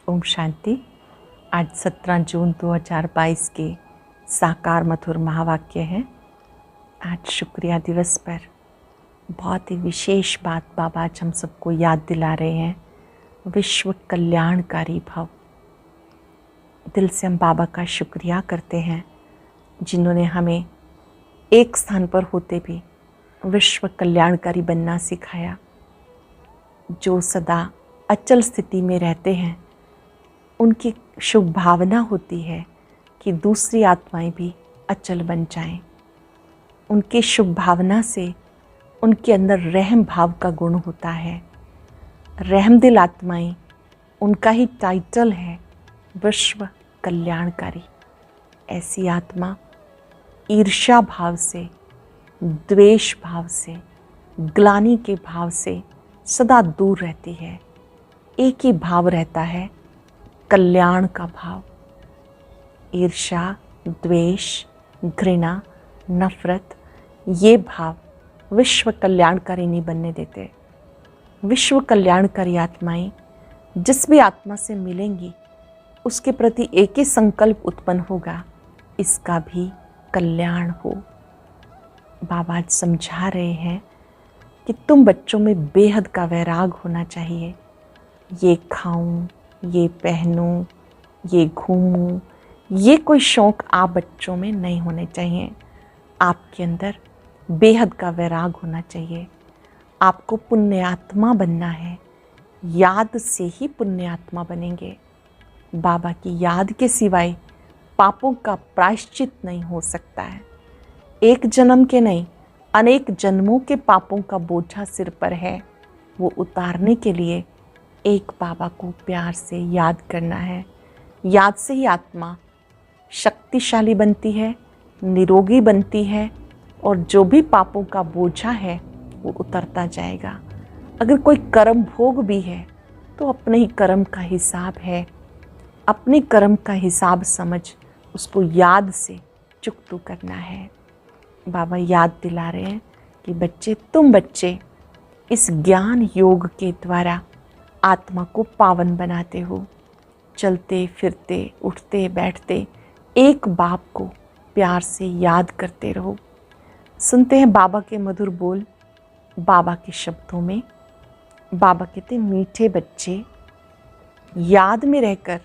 ओम शांति। आज 17 जून 2022 के साकार मधुर महावाक्य है। आज शुक्रिया दिवस पर बहुत ही विशेष बात बाबा आज हम सबको याद दिला रहे हैं, विश्व कल्याणकारी भव। दिल से हम बाबा का शुक्रिया करते हैं जिन्होंने हमें एक स्थान पर होते भी विश्व कल्याणकारी बनना सिखाया। जो सदा अचल स्थिति में रहते हैं उनकी शुभ भावना होती है कि दूसरी आत्माएं भी अचल बन जाएं। उनकी शुभ भावना से उनके अंदर रहम भाव का गुण होता है। रहमदिल आत्माएं, उनका ही टाइटल है विश्व कल्याणकारी। ऐसी आत्मा ईर्ष्या भाव से, द्वेष भाव से, ग्लानि के भाव से सदा दूर रहती है। एक ही भाव रहता है, कल्याण का भाव। ईर्ष्या, द्वेष, घृणा, नफरत, ये भाव विश्व कल्याणकारी नहीं बनने देते। विश्व कल्याणकारी आत्माएं जिस भी आत्मा से मिलेंगी उसके प्रति एक ही संकल्प उत्पन्न होगा, इसका भी कल्याण हो। बाबा आज समझा रहे हैं कि तुम बच्चों में बेहद का वैराग होना चाहिए। ये खाऊं, ये पहनूं, ये घूमूं, ये कोई शौक़ आप बच्चों में नहीं होने चाहिए। आपके अंदर बेहद का वैराग होना चाहिए। आपको पुण्य आत्मा बनना है। याद से ही पुण्य आत्मा बनेंगे। बाबा की याद के सिवाय पापों का प्रायश्चित नहीं हो सकता है। एक जन्म के नहीं, अनेक जन्मों के पापों का बोझा सिर पर है। वो उतारने के लिए एक बाबा को प्यार से याद करना है। याद से ही आत्मा शक्तिशाली बनती है, निरोगी बनती है और जो भी पापों का बोझा है वो उतरता जाएगा। अगर कोई कर्म भोग भी है तो अपने ही कर्म का हिसाब है। अपने कर्म का हिसाब समझ उसको याद से चुकतू करना है। बाबा याद दिला रहे हैं कि बच्चे, तुम बच्चे इस ज्ञान योग के द्वारा आत्मा को पावन बनाते हो। चलते फिरते, उठते बैठते एक बाप को प्यार से याद करते रहो। सुनते हैं बाबा के मधुर बोल, बाबा के शब्दों में। बाबा कहते, मीठे बच्चे याद में रहकर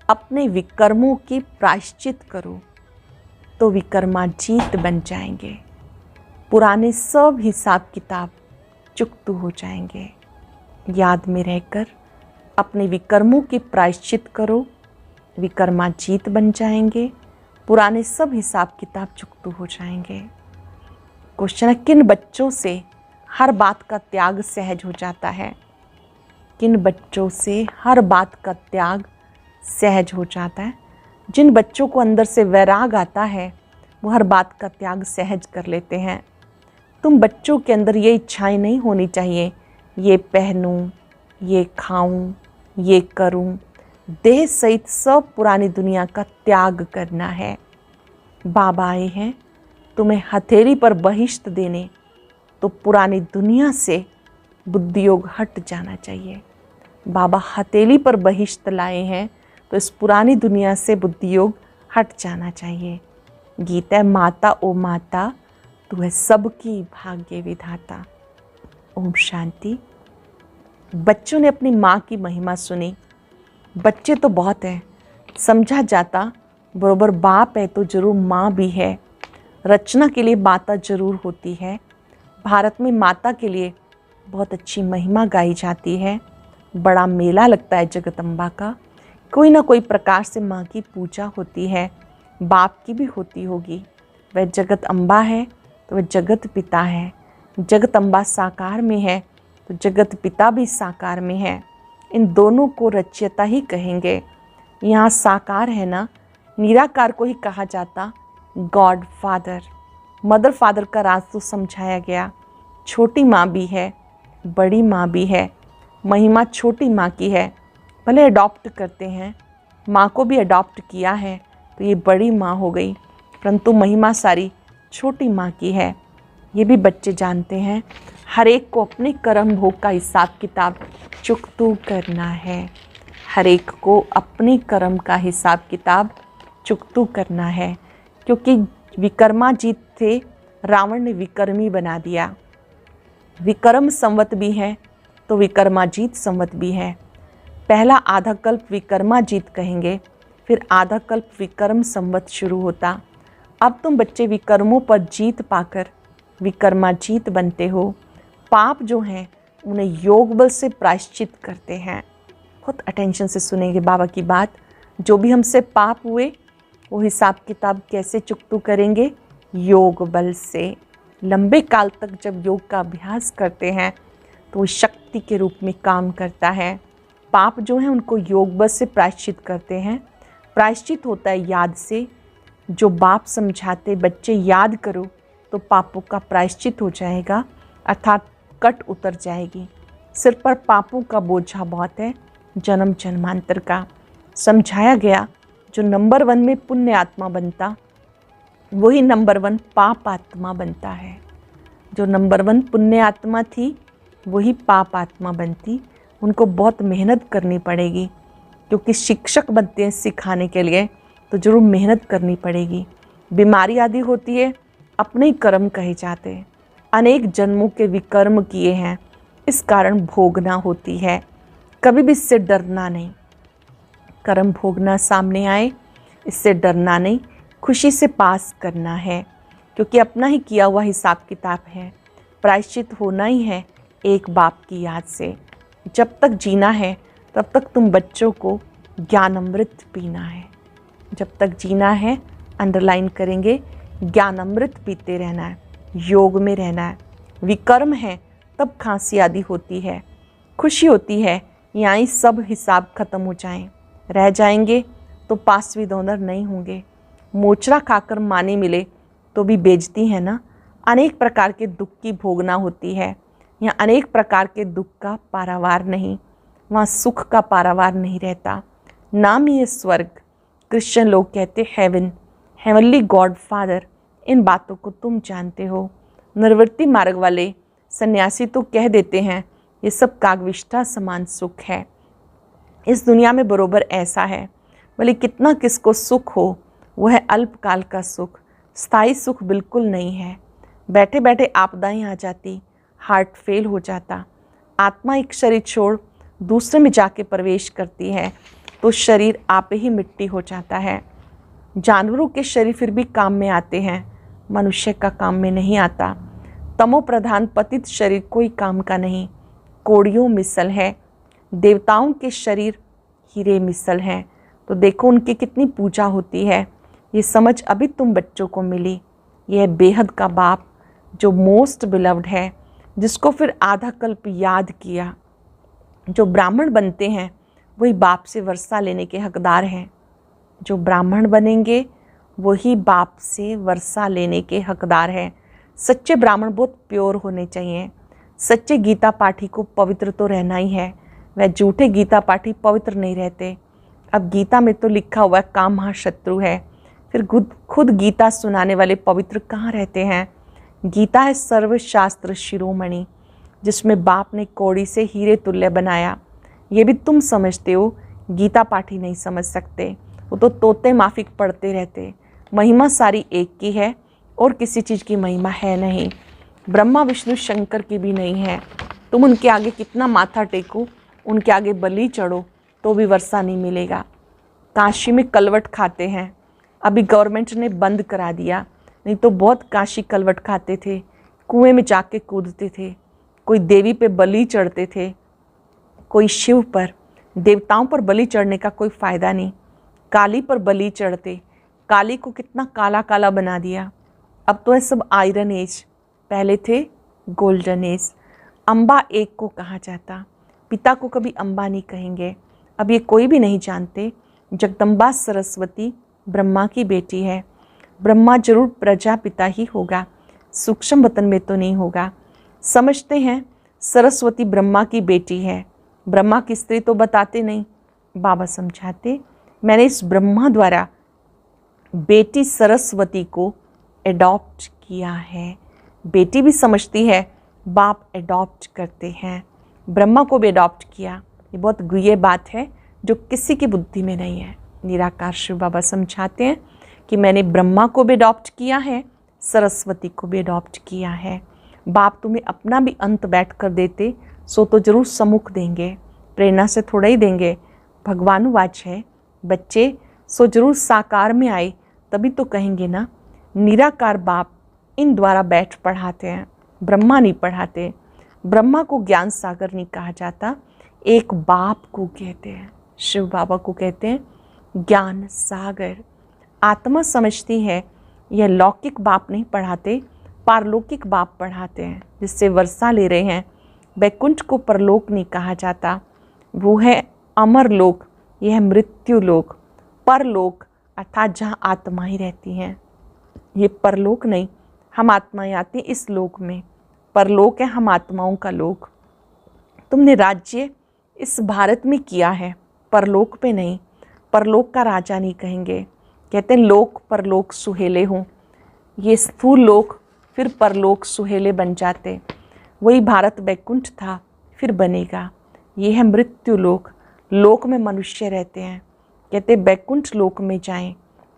अपने विकर्मों की प्रायश्चित करो तो विकर्माजीत बन जाएंगे। पुराने सब हिसाब किताब चुकतू हो जाएंगे। याद में रहकर अपने विकर्मों की प्रायश्चित करो, विकर्माजीत बन जाएंगे। पुराने सब हिसाब किताब चुकतू हो जाएंगे। क्वेश्चन है, किन बच्चों से हर बात का त्याग सहज हो जाता है? किन बच्चों से हर बात का त्याग सहज हो जाता है? जिन बच्चों को अंदर से वैराग आता है वो हर बात का त्याग सहज कर लेते हैं। तुम बच्चों के अंदर ये इच्छाएं नहीं होनी चाहिए, ये पहनूं, ये खाऊं, ये करूं। देह सहित सब पुरानी दुनिया का त्याग करना है। बाबा आए हैं तुम्हें हथेली पर बहिष्त देने, तो पुरानी दुनिया से बुद्धि योग हट जाना चाहिए। बाबा हथेली पर बहिष्त लाए हैं तो इस पुरानी दुनिया से बुद्धि योग हट जाना चाहिए। गीता है, माता ओ माता तू है सबकी भाग्य विधाता। ओम शांति। बच्चों ने अपनी माँ की महिमा सुनी। बच्चे तो बहुत हैं, समझा जाता बरोबर बाप है तो जरूर माँ भी है। रचना के लिए माता जरूर होती है। भारत में माता के लिए बहुत अच्छी महिमा गाई जाती है। बड़ा मेला लगता है जगदम्बा का। कोई ना कोई प्रकार से माँ की पूजा होती है। बाप की भी होती होगी। वह जगत अम्बा है तो वह जगत पिता है। जगत अम्बा साकार में है तो जगत पिता भी साकार में है। इन दोनों को रचयिता ही कहेंगे। यहाँ साकार है ना, निराकार को ही कहा जाता गॉड फादर। मदर फादर का राज तो समझाया गया। छोटी माँ भी है, बड़ी माँ भी है। महिमा छोटी माँ की है। भले अडॉप्ट करते हैं, माँ को भी अडॉप्ट किया है तो ये बड़ी माँ हो गई, परंतु महिमा सारी छोटी माँ की है। ये भी बच्चे जानते हैं। हर एक को अपने कर्म भोग का हिसाब किताब चुकतू करना है। हर एक को अपने कर्म का हिसाब किताब चुकतू करना है, क्योंकि विक्रमाजीत थे, रावण ने विक्रमी बना दिया। विक्रम संवत भी है तो विक्रमाजीत संवत भी है। पहला आधा कल्प विक्रमाजीत कहेंगे, फिर आधा कल्प विक्रम संवत शुरू होता। अब तुम बच्चे विक्रमों पर जीत पाकर विक्रमाजीत बनते हो। पाप जो हैं उन्हें योग बल से प्रायश्चित करते हैं। बहुत अटेंशन से सुनेंगे बाबा की बात। जो भी हमसे पाप हुए वो हिसाब किताब कैसे चुकतू करेंगे? योग बल से। लंबे काल तक जब योग का अभ्यास करते हैं तो वो शक्ति के रूप में काम करता है। पाप जो हैं उनको योग बल से प्रायश्चित करते हैं। प्रायश्चित होता है याद से। जो बाप समझाते बच्चे याद करो तो पापों का प्रायश्चित हो जाएगा, अर्थात कट उतर जाएगी। सिर पर पापों का बोझा बहुत है, जन्म जन्मांतर का। समझाया गया जो नंबर 1 में पुण्य आत्मा बनता वही नंबर 1 पाप आत्मा बनता है। जो नंबर 1 पुण्य आत्मा थी वही पाप आत्मा बनती। उनको बहुत मेहनत करनी पड़ेगी, क्योंकि शिक्षक बनते हैं सिखाने के लिए, तो जरूर मेहनत करनी पड़ेगी। बीमारी आदि होती है, अपने ही कर्म कहे जाते हैं। अनेक जन्मों के विकर्म किए हैं, इस कारण भोगना होती है। कभी भी इससे डरना नहीं। कर्म भोगना सामने आए, इससे डरना नहीं, खुशी से पास करना है, क्योंकि अपना ही किया हुआ हिसाब किताब है। प्रायश्चित होना ही है एक बाप की याद से। जब तक जीना है तब तक तुम बच्चों को ज्ञान अमृत पीना है। जब तक जीना है, अंडरलाइन करेंगे, ज्ञान अमृत पीते रहना है, योग में रहना है। विकर्म है तब खांसी आदि होती है। खुशी होती है यहाँ ही सब हिसाब खत्म हो जाएं। रह जाएंगे तो पास विद ऑनर नहीं होंगे। मोचरा खाकर माने मिले तो भी बेइज्जती है ना। अनेक प्रकार के दुख की भोगना होती है। यहाँ अनेक प्रकार के दुख का पारावार नहीं, वहाँ सुख का पारावार नहीं रहता। नाम ही है स्वर्ग। क्रिश्चियन लोग कहते हेवन, हेवनली गॉड फादर। इन बातों को तुम जानते हो। निर्वृत्ति मार्ग वाले सन्यासी तो कह देते हैं ये सब कागविष्ठा समान सुख है। इस दुनिया में बरोबर ऐसा है, भले कितना किसको सुख हो, वह है अल्पकाल का सुख। स्थायी सुख बिल्कुल नहीं है। बैठे बैठे आपदाएं आ जाती, हार्ट फेल हो जाता, आत्मा एक शरीर छोड़ दूसरे में जाके प्रवेश करती है तो शरीर आप ही मिट्टी हो जाता है। जानवरों के शरीर फिर भी काम में आते हैं, मनुष्य का काम में नहीं आता। तमो प्रधान पतित शरीर कोई काम का नहीं, कोड़ियों मिसल है। देवताओं के शरीर हीरे मिसल हैं, तो देखो उनकी कितनी पूजा होती है। ये समझ अभी तुम बच्चों को मिली। यह बेहद का बाप जो मोस्ट बिलव्ड है, जिसको फिर आधा कल्प याद किया। जो ब्राह्मण बनते हैं वही बाप से वर्षा लेने के हकदार हैं। जो ब्राह्मण बनेंगे वही बाप से वर्षा लेने के हकदार हैं। सच्चे ब्राह्मण बहुत प्योर होने चाहिए। सच्चे गीता पाठी को पवित्र तो रहना ही है, वह झूठे गीता पाठी पवित्र नहीं रहते। अब गीता में तो लिखा हुआ है काम महाशत्रु है, फिर खुद गीता सुनाने वाले पवित्र कहाँ रहते हैं? गीता है सर्वशास्त्र शिरोमणि, जिसमें बाप ने कौड़ी से हीरे तुल्य बनाया। ये भी तुम समझते हो, गीता पाठी नहीं समझ सकते। वो तो तोते माफिक पढ़ते रहते। महिमा सारी एक की है और किसी चीज़ की महिमा है नहीं। ब्रह्मा विष्णु शंकर की भी नहीं है। तुम उनके आगे कितना माथा टेको, उनके आगे बलि चढ़ो तो भी वर्षा नहीं मिलेगा। काशी में कलवट खाते हैं, अभी गवर्नमेंट ने बंद करा दिया, नहीं तो बहुत काशी कलवट खाते थे। कुएं में जाके कूदते थे, कोई देवी पे बलि चढ़ते थे, कोई शिव पर। देवताओं पर बलि चढ़ने का कोई फ़ायदा नहीं। काली पर बलि चढ़ते, काली को कितना काला काला बना दिया। अब तो है सब आयरन एज, पहले थे गोल्डन एज। अम्बा एक को कहा जाता, पिता को कभी अम्बा नहीं कहेंगे। अब ये कोई भी नहीं जानते जगदम्बा सरस्वती ब्रह्मा की बेटी है। ब्रह्मा जरूर प्रजापिता ही होगा, सूक्ष्म वतन में तो नहीं होगा। समझते हैं सरस्वती ब्रह्मा की बेटी है, ब्रह्मा की स्त्री तो बताते नहीं। बाबा समझाते मैंने इस ब्रह्मा द्वारा बेटी सरस्वती को एडॉप्ट किया है। बेटी भी समझती है बाप एडॉप्ट करते हैं, ब्रह्मा को भी एडॉप्ट किया। ये बहुत गुह्य बात है, जो किसी की बुद्धि में नहीं है। निराकार शिव बाबा समझाते हैं कि मैंने ब्रह्मा को भी अडॉप्ट किया है, सरस्वती को भी अडॉप्ट किया है। बाप तुम्हें अपना भी अंत बैठ कर देते सो तो जरूर सम्मुख देंगे, प्रेरणा से थोड़ा ही देंगे। भगवानुवाच है, बच्चे सो जरूर साकार में आए तभी तो कहेंगे ना। निराकार बाप इन द्वारा बैठ पढ़ाते हैं, ब्रह्मा नहीं पढ़ाते। ब्रह्मा को ज्ञान सागर नहीं कहा जाता, एक बाप को कहते हैं, शिव बाबा को कहते हैं ज्ञान सागर। आत्मा समझती है यह लौकिक बाप नहीं पढ़ाते, पारलौकिक बाप पढ़ाते हैं, जिससे वर्षा ले रहे हैं। वैकुंठ को परलोक नहीं कहा जाता, वो है अमर लोक, यह है मृत्यु लोक। परलोक अर्थात जहाँ आत्माएं रहती हैं, ये परलोक नहीं, हम आत्माएं आती हैं इस लोक में। परलोक है हम आत्माओं का लोक। तुमने राज्य इस भारत में किया है, परलोक पे नहीं। परलोक का राजा नहीं कहेंगे, कहते हैं लोक परलोक सुहेले हों। ये स्थूल लोक फिर परलोक सुहेले बन जाते। वही भारत वैकुंठ था, फिर बनेगा। ये है मृत्यु लोक, लोक में मनुष्य रहते हैं। कहते वैकुंठ लोक में जाएं।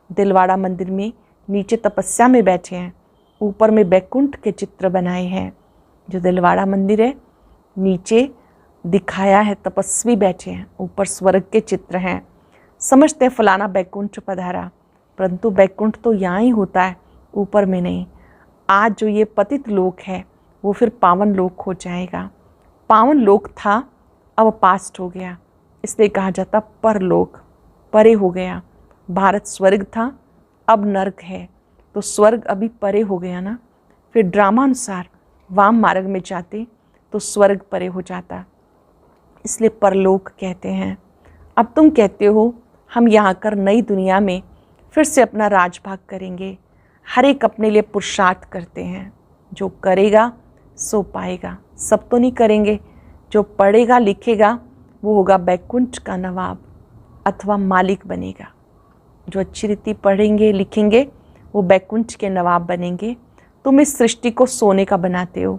दिलवाड़ा मंदिर में नीचे तपस्या में बैठे हैं, ऊपर में वैकुंठ के चित्र बनाए हैं। जो दिलवाड़ा मंदिर है नीचे दिखाया है तपस्वी बैठे हैं, ऊपर स्वर्ग के चित्र हैं। समझते हैं फलाना वैकुंठ पधारा, परंतु वैकुंठ तो यहाँ ही होता है, ऊपर में नहीं। आज जो ये पतित लोक है वो फिर पावन लोक हो जाएगा। पावन लोक था अब पास्ट हो गया, इसलिए कहा जाता परलोक, परे हो गया। भारत स्वर्ग था अब नर्क है, तो स्वर्ग अभी परे हो गया ना। फिर ड्रामा अनुसार वाम मार्ग में जाते तो स्वर्ग परे हो जाता, इसलिए परलोक कहते हैं। अब तुम कहते हो हम यहाँ कर नई दुनिया में फिर से अपना राजभाग करेंगे। हर एक अपने लिए पुरुषार्थ करते हैं, जो करेगा सो पाएगा। सब तो नहीं करेंगे, जो पढ़ेगा लिखेगा वो होगा बैकुंठ का नवाब अथवा मालिक बनेगा। जो अच्छी रीति पढ़ेंगे लिखेंगे वो बैकुंठ के नवाब बनेंगे। तुम इस सृष्टि को सोने का बनाते हो।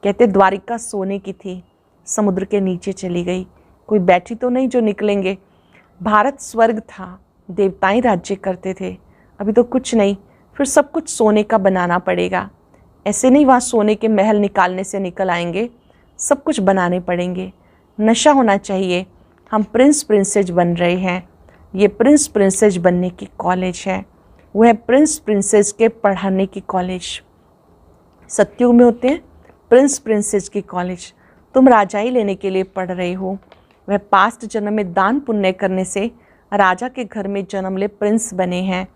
कहते द्वारिका सोने की थी, समुद्र के नीचे चली गई, कोई बैठी तो नहीं जो निकलेंगे। भारत स्वर्ग था, देवताएं राज्य करते थे, अभी तो कुछ नहीं, फिर सब कुछ सोने का बनाना पड़ेगा। ऐसे नहीं वहाँ सोने के महल निकालने से निकल आएंगे, सब कुछ बनाने पड़ेंगे। नशा होना चाहिए, हम प्रिंस प्रिंसेज बन रहे हैं। ये प्रिंस प्रिंसेज बनने की कॉलेज है, वो है प्रिंस प्रिंसेज के पढ़ाने की कॉलेज। सत्युग में होते हैं प्रिंस प्रिंसेज की कॉलेज। तुम राजाई लेने के लिए पढ़ रहे हो, वह पास्ट जन्म में दान पुण्य करने से राजा के घर में जन्म ले प्रिंस बने हैं।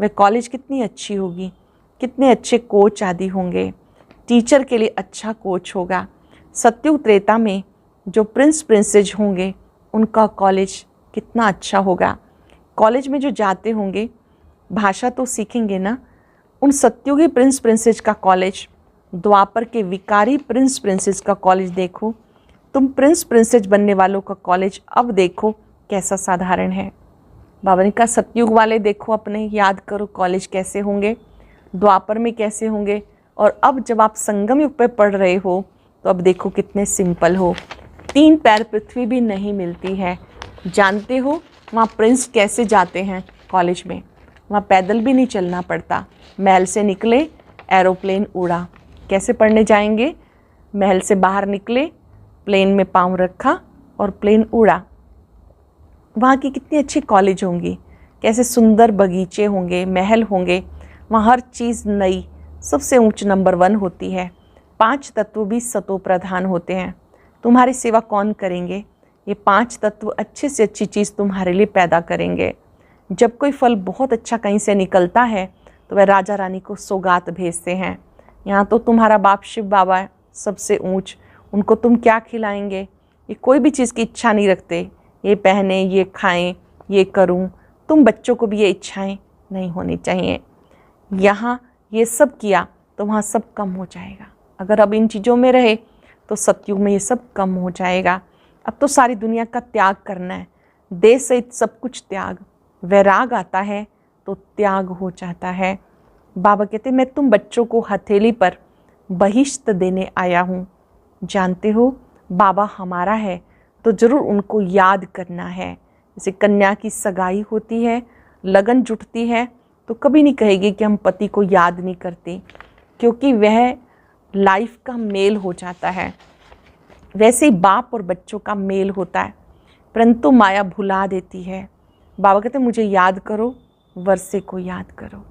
वह कॉलेज कितनी अच्छी होगी, कितने अच्छे कोच आदि होंगे, टीचर के लिए अच्छा कोच होगा। सत्युग त्रेता में जो प्रिंस प्रिंसेज होंगे उनका कॉलेज कितना अच्छा होगा। कॉलेज में जो जाते होंगे भाषा तो सीखेंगे ना। उन सत्युगी प्रिंस प्रिंसेज का कॉलेज, द्वापर के विकारी प्रिंस प्रिंसेज का कॉलेज देखो। तुम प्रिंस प्रिंसेज बनने वालों का कॉलेज अब देखो कैसा साधारण है। बाबा ने कहा सतयुग वाले देखो अपने, याद करो कॉलेज कैसे होंगे, द्वापर में कैसे होंगे, और अब जब आप संगम युग पे पढ़ रहे हो तो अब देखो कितने सिंपल हो। 3 पैर पृथ्वी भी नहीं मिलती है। जानते हो वहाँ प्रिंस कैसे जाते हैं कॉलेज में? वहाँ पैदल भी नहीं चलना पड़ता, महल से निकले एरोप्लेन उड़ा। कैसे पढ़ने जाएंगे? महल से बाहर निकले, प्लेन में पाँव रखा और प्लेन उड़ा। वहाँ की कितनी अच्छी कॉलेज होंगी, कैसे सुंदर बगीचे होंगे, महल होंगे, वहाँ हर चीज़ नई, सबसे ऊंच नंबर 1 होती है। 5 तत्व भी सतो प्रधान होते हैं। तुम्हारी सेवा कौन करेंगे? ये 5 तत्व अच्छे से अच्छी चीज़ तुम्हारे लिए पैदा करेंगे। जब कोई फल बहुत अच्छा कहीं से निकलता है तो वह राजा रानी को सौगात भेजते हैं। यहाँ तो तुम्हारा बाप शिव बाबा है सबसे ऊंच, उनको तुम क्या खिलाएंगे? ये कोई भी चीज़ की इच्छा नहीं रखते, ये पहने, ये खाएं, ये करूं। तुम बच्चों को भी ये इच्छाएं नहीं होनी चाहिए। यहाँ ये सब किया तो वहाँ सब कम हो जाएगा। अगर अब इन चीज़ों में रहे तो सतयुग में ये सब कम हो जाएगा। अब तो सारी दुनिया का त्याग करना है, देश सहित सब कुछ त्याग। वैराग आता है तो त्याग हो जाता है। बाबा कहते मैं तुम बच्चों को हथेली पर बहिश्त देने आया हूँ। जानते हो बाबा हमारा है तो ज़रूर उनको याद करना है। जैसे कन्या की सगाई होती है, लगन जुटती है, तो कभी नहीं कहेगी कि हम पति को याद नहीं करते, क्योंकि वह लाइफ का मेल हो जाता है। वैसे ही बाप और बच्चों का मेल होता है, परंतु माया भुला देती है। बाबा कहते हैं मुझे याद करो, वर्षे को याद करो,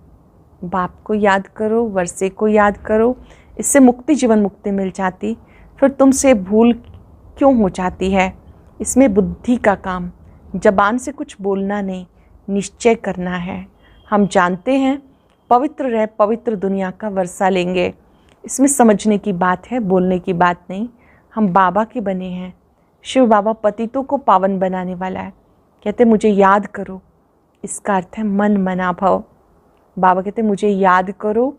बाप को याद करो, वर्षे को याद करो, इससे मुक्ति, जीवन मुक्ति मिल जाती। फिर तुमसे भूल क्यों हो जाती है? इसमें बुद्धि का काम, जबान से कुछ बोलना नहीं, निश्चय करना है। हम जानते हैं पवित्र रह पवित्र दुनिया का वर्षा लेंगे। इसमें समझने की बात है, बोलने की बात नहीं। हम बाबा के बने हैं। शिव बाबा पतितों को पावन बनाने वाला है। कहते मुझे याद करो, इसका अर्थ है मन मना भव। बाबा कहते मुझे याद करो,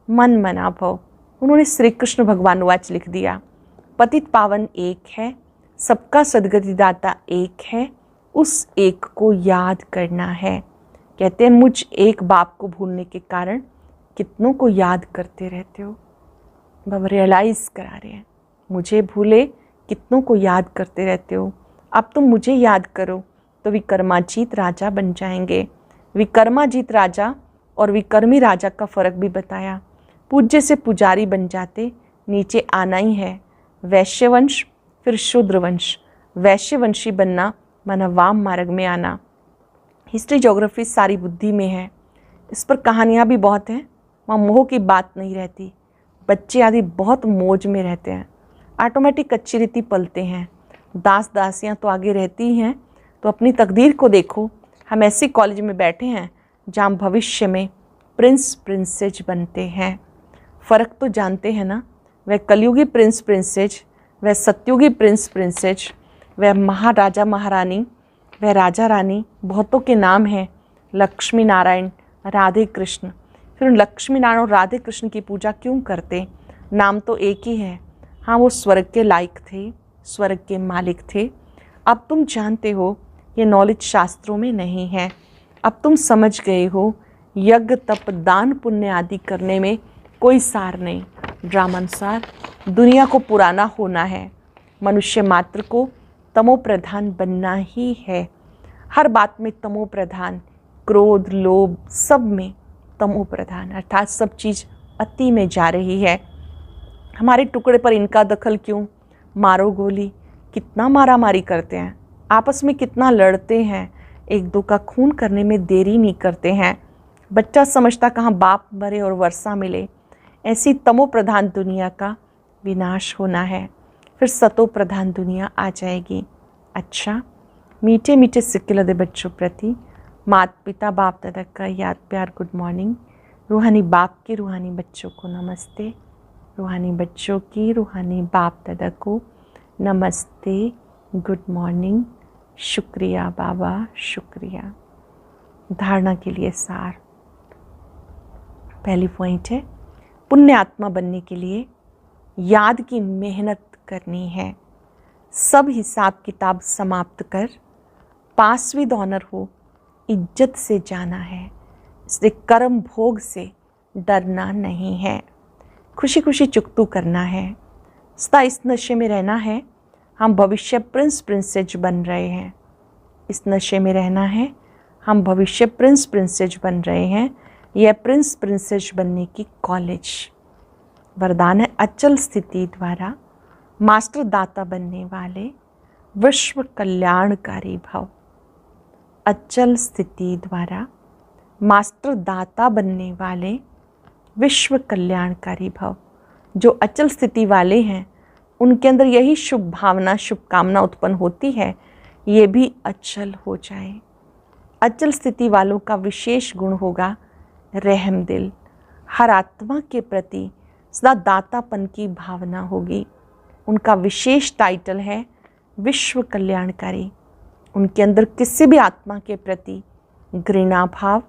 मन मना भव। उन्होंने श्री कृष्ण भगवानुवाच लिख दिया, पतित पावन एक है, सबका सद्गति दाता एक है, उस एक को याद करना है। कहते हैं मुझ एक बाप को भूलने के कारण कितनों को याद करते रहते हो। बाबा रियलाइज़ करा रहे हैं, मुझे भूले कितनों को याद करते रहते हो। अब तुम मुझे याद करो तो विकर्माजीत राजा बन जाएंगे। विकर्माजीत राजा और विकर्मी राजा का फ़र्क भी बताया। पूज्य से पुजारी बन जाते, नीचे आना ही है। वैश्यवंश फिर शूद्रवंश। वैश्यवंशी बनना माना वाम मार्ग में आना। हिस्ट्री ज्योग्राफी सारी बुद्धि में है। इस पर कहानियाँ भी बहुत हैं। वहाँ मोह की बात नहीं रहती। बच्चे आदि बहुत मौज में रहते हैं, ऑटोमेटिक अच्छी रीति पलते हैं। दास दासियाँ तो आगे रहती ही हैं। तो अपनी तकदीर को देखो, हम ऐसे कॉलेज में बैठे हैं जहाँ भविष्य में प्रिंस प्रिंसेज बनते हैं। फ़र्क तो जानते हैं ना, वह कलयुगी प्रिंस प्रिंसेज, वह सतयुगी प्रिंस प्रिंसेज, वह महाराजा महारानी, वह राजा रानी। बहुतों के नाम हैं, लक्ष्मी नारायण, राधे कृष्ण। फिर लक्ष्मी नारायण और राधे कृष्ण की पूजा क्यों करते? नाम तो एक ही है। हाँ, वो स्वर्ग के लायक थे, स्वर्ग के मालिक थे। अब तुम जानते हो ये नॉलेज शास्त्रों में नहीं है। अब तुम समझ गए हो यज्ञ तप दान पुण्य आदि करने में कोई सार नहीं। ड्रामानुसार दुनिया को पुराना होना है। मनुष्य मात्र को तमो प्रधान बनना ही है। हर बात में तमो प्रधान, क्रोध लोभ सब में तमो प्रधान, अर्थात सब चीज़ अति में जा रही है। हमारे टुकड़े पर इनका दखल क्यों? मारो गोली, कितना मारामारी करते हैं, आपस में कितना लड़ते हैं, एक दो का खून करने में देरी नहीं करते हैं। बच्चा समझता कहाँ बाप मरे और वर्षा मिले। ऐसी तमो प्रधान दुनिया का विनाश होना है, फिर सतो प्रधान दुनिया आ जाएगी। अच्छा, मीठे मीठे सिक्के लदे बच्चों प्रति माता पिता बाप दादा का याद प्यार गुड मॉर्निंग। रूहानी बाप के रूहानी बच्चों को नमस्ते। रूहानी बच्चों की रूहानी बाप दादा को नमस्ते, गुड मॉर्निंग, शुक्रिया बाबा, शुक्रिया। धारणा के लिए सार। पहली पॉइंट है, पुण्य आत्मा बनने के लिए याद की मेहनत करनी है। सब हिसाब किताब समाप्त कर पास विद ऑनर हो, इज्जत से जाना है। इसलिए कर्म भोग से डरना नहीं है, खुशी खुशी चुकतू करना है। सदा इस नशे में रहना है। हम भविष्य प्रिंस प्रिंसेज बन रहे हैं। इस नशे में रहना है। हम भविष्य प्रिंस प्रिंसेज बन रहे हैं। यह प्रिंस प्रिंसेज बनने की कॉलेज। वरदान है अचल स्थिति द्वारा मास्टर दाता बनने वाले विश्व कल्याणकारी भव। अचल स्थिति द्वारा मास्टर दाता बनने वाले विश्व कल्याणकारी भव। जो अचल स्थिति वाले हैं उनके अंदर यही शुभ भावना शुभकामना उत्पन्न होती है, ये भी अचल हो जाए। अचल स्थिति वालों का विशेष गुण होगा रहम दिल। हर आत्मा के प्रति सदा दातापन की भावना होगी। उनका विशेष टाइटल है विश्व कल्याणकारी। उनके अंदर किसी भी आत्मा के प्रति घृणा भाव,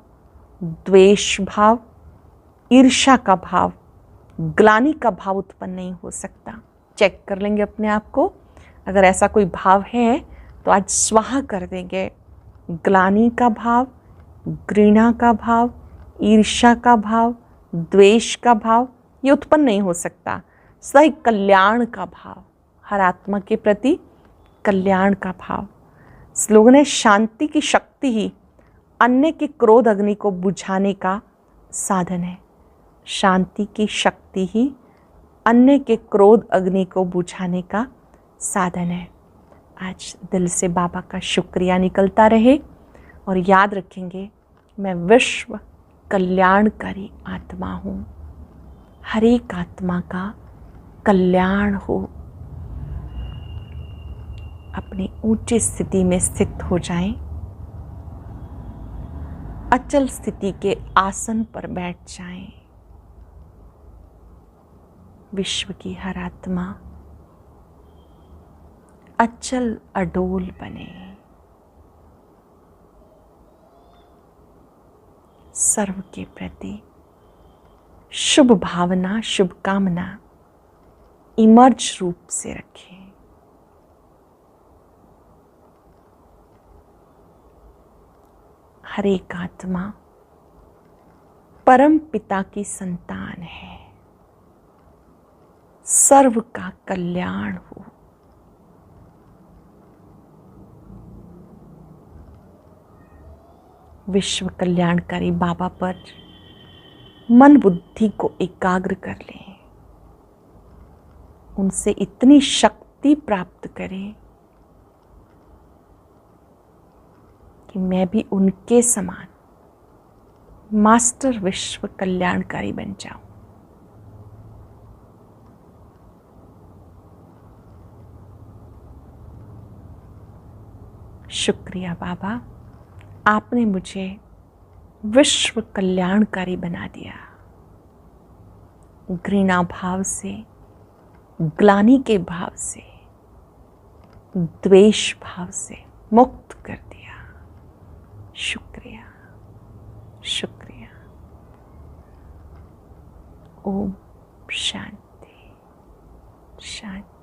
द्वेष भाव, ईर्ष्या का भाव, ग्लानि का भाव उत्पन्न नहीं हो सकता। चेक कर लेंगे अपने आप को। अगर ऐसा कोई भाव है तो आज स्वाहा कर देंगे। ग्लानि का भाव, घृणा का भाव, ईर्ष्या का भाव, द्वेष का भाव ये उत्पन्न नहीं हो सकता। सही कल्याण का भाव, हर आत्मा के प्रति कल्याण का भाव। स्लोगन है, शांति की शक्ति ही अन्य के क्रोध अग्नि को बुझाने का साधन है। शांति की शक्ति ही अन्य के क्रोध अग्नि को बुझाने का साधन है। आज दिल से बाबा का शुक्रिया निकलता रहे और याद रखेंगे, मैं विश्व कल्याणकारी आत्मा हूँ। हर एक आत्मा का कल्याण हो। अपनी ऊंची स्थिति में स्थित हो जाएं। अचल स्थिति के आसन पर बैठ जाएं। विश्व की हर आत्मा अचल अडोल बने। सर्व के प्रति शुभ भावना, शुभकामना इमर्ज रूप से रखें। हर एक आत्मा परम पिता की संतान है। सर्व का कल्याण हो। विश्व कल्याणकारी बाबा पर मन बुद्धि को एकाग्र कर लें। उनसे इतनी शक्ति प्राप्त करें कि मैं भी उनके समान मास्टर विश्व कल्याणकारी बन जाऊं। शुक्रिया बाबा, आपने मुझे विश्व कल्याणकारी बना दिया। घृणा भाव से, ग्लानि के भाव से, द्वेष भाव से मुक्त कर दिया। शुक्रिया, शुक्रिया। ओम शांति, शांति।